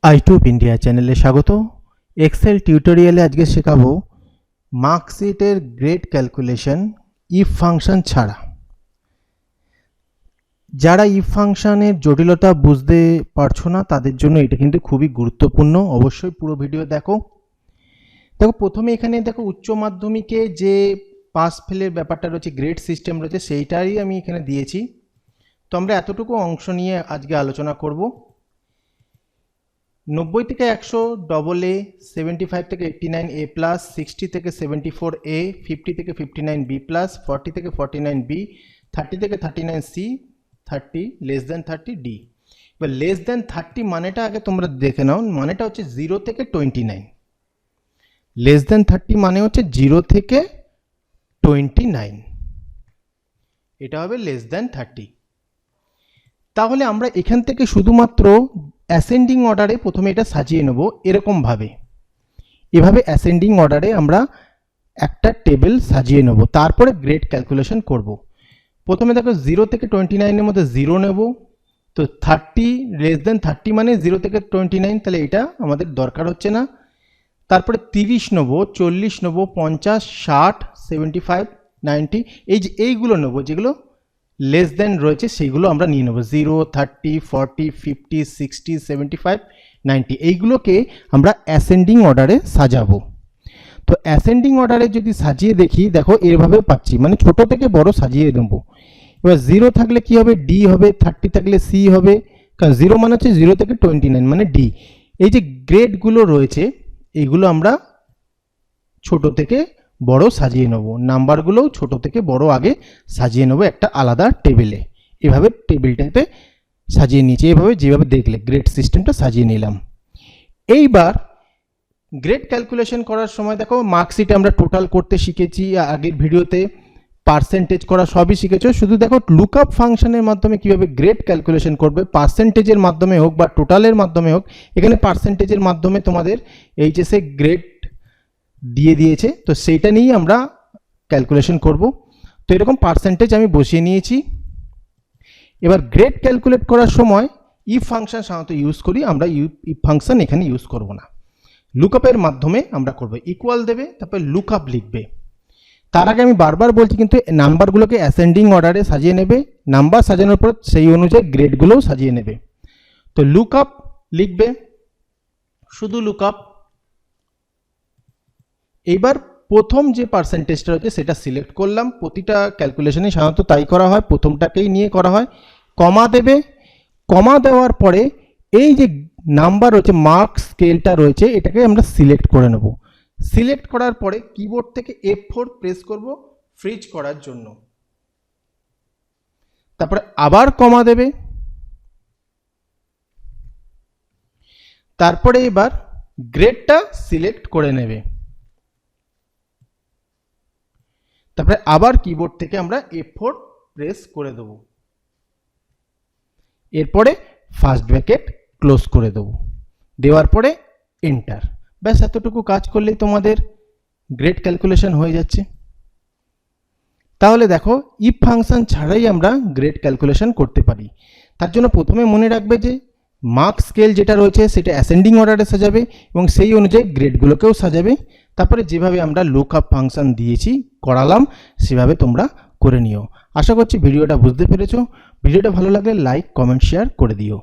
আইটিউব India চ্যানেলে স্বাগত। Excel টিউটোরিয়ালে আজকে শেখাবো মার্কশিটের গ্রেড ক্যালকুলেশন ইফ ফাংশন ছাড়া। যারা ইফ ফাংশনের জটিলতা বুঝতে পারছো না তাদের জন্য এটা কিন্তু খুবই গুরুত্বপূর্ণ, অবশ্যই পুরো ভিডিও দেখো। প্রথমে এখানে দেখো উচ্চ মাধ্যমিকে যে পাস ফেলের ব্যাপারটা রয়েছে, গ্রেড সিস্টেম রয়েছে, সেইটাই আমি এখানে দিয়েছি। তো আমরা এতটুকু অংশ নিয়ে আজকে আলোচনা করব। 90 থেকে 100 ডবল এ, 75 থেকে 89 এ প্লাস, 60 থেকে 74 এ, 50 থেকে 59 বি প্লাস, 40 থেকে 49 বি, 30 থেকে 39 সি, 30 লেস দেন 30 ডি। এবার লেস দেন 30 মানেটা আগে তোমরা দেখে নাও, মানেটা হচ্ছে 0 থেকে 29। লেস দেন 30 মানে হচ্ছে 0 থেকে 29, এটা হবে লেস দেন 30। তাহলে আমরা এখান থেকে শুধুমাত্র অ্যাসেন্ডিং অর্ডারে প্রথমে এটা সাজিয়ে নেব এরকমভাবে। এভাবে অ্যাসেন্ডিং অর্ডারে আমরা একটা টেবিল সাজিয়ে নেব, তারপরে গ্রেড ক্যালকুলেশন করব। প্রথমে দেখো 0 থেকে 29-এর মধ্যে 0 নেব, তো 30 লেস দেন 30 মানে 0 থেকে 29, তাহলে এটা আমাদের দরকার হচ্ছে না। তারপরে 30 নেব, 40 নেব, 50, 60, 75, 90, এইগুলো নেব যেগুলো লেস দেন রয়েছে সেইগুলো আমরা নিয়ে নেব। 0, 30, 40, 50, 60, 75, 90 এইগুলোকে আমরা অ্যাসেন্ডিং অর্ডারে সাজাবো। তো অ্যাসেন্ডিং অর্ডারে যদি সাজিয়ে দেখি, দেখো এভাবে পাচ্ছি, মানে ছোট থেকে বড় সাজিয়ে নেব। এবার 0 থাকলে কি হবে? ডি হবে, 30 থাকলে সি হবে, কারণ 0 মানে হচ্ছে 0 থেকে 29 মানে ডি। এই যে গ্রেডগুলো রয়েছে এইগুলো আমরা ছোট থেকে বড় সাজিয়ে নেব, নাম্বারগুলোও ছোট থেকে বড় আগে সাজিয়ে নেব একটা আলাদা টেবিলে। এভাবে টেবিলটাতে সাজিয়ে নিয়েছি, এভাবে যেভাবে দেখলে গ্রেড সিস্টেমটা সাজিয়ে নিলাম। এইবার গ্রেড ক্যালকুলেশন করার সময় দেখো মার্কশিটে আমরা টোটাল করতে শিখেছি, আগের ভিডিওতে পার্সেন্টেজ করা সবই শিখেছো। শুধু দেখো লুকআপ ফাংশনের মাধ্যমে কিভাবে গ্রেড ক্যালকুলেশন করবে, পার্সেন্টেজের মাধ্যমে হোক বা টোটালের মাধ্যমে হোক। এখানে পার্সেন্টেজের মাধ্যমে তোমাদের এইচএসএ গ্রেড দিয়ে দিয়েছে, তো সেইটা নিয়েই আমরা ক্যালকুলেশন করব। তো এরকম পার্সেন্টেজ আমি বসিয়ে নিয়েছি। এবার গ্রেড ক্যালকুলেট করার সময় ইফ ফাংশন সাধারণত ইউজ করি, আমরা ইফ ফাংশন এখানে ইউজ করব না, লুকআপের মাধ্যমে আমরা করব। ইকুয়াল দেবে, তারপরে লুকআপ লিখবে। তার আগে আমি বারবার বলছি কিন্তু নাম্বারগুলোকে অ্যাসেন্ডিং অর্ডারে সাজিয়ে নেবে, নাম্বার সাজানোর পর সেই অনুযায়ী গ্রেডগুলোও সাজিয়ে নেবে। তো লুকআপ লিখবে, শুধু লুকআপ। এইবার প্রথম যে পার্সেন্টেজটা রয়েছে সেটা সিলেক্ট করলাম। প্রতিটা ক্যালকুলেশনে সাধারণত তাই করা হয়, প্রথমটাকেই নিয়ে করা হয়। কমা দেবে, কমা দেওয়ার পরে এই যে নাম্বার রয়েছে, মার্ক স্কেলটা রয়েছে, এটাকে আমরা সিলেক্ট করে নেব। সিলেক্ট করার পরে কিবোর্ড থেকে F4 প্রেস করব ফ্রিজ করার জন্য। তারপরে আবার কমা দেবে। তারপরে এবার গ্রেডটা সিলেক্ট করে নেবে। তারপরে আবার কিবোর্ড থেকে আমরা F4 প্রেস করে দেব। এরপরে ফার্স্ট ব্র্যাকেট ক্লোজ করে দেব, দেওয়ার পরে এন্টার। ব্যাস এতটুকু কাজ করলেই তোমাদের গ্রেড ক্যালকুলেশন হয়ে যাচ্ছে। তাহলে দেখো ইফ ফাংশন ছাড়াই আমরা গ্রেড ক্যালকুলেশন করতে পারি। তার জন্য প্রথমে মনে রাখবে যে মার্ক স্কেল যেটা রয়েছে সেটা অ্যাসেন্ডিং অর্ডারে সাজাবে এবং সেই অনুযায়ী গ্রেডগুলোকেও সাজাবে। তারপরে যেভাবে আমরা লুকআপ ফাংশন দিয়েছি করালাম সেভাবে তোমরা করে নিও। আশা করছি ভিডিওটা বুঝতে পেরেছো। ভিডিওটা ভালো লাগলে লাইক, কমেন্ট, শেয়ার করে দিও।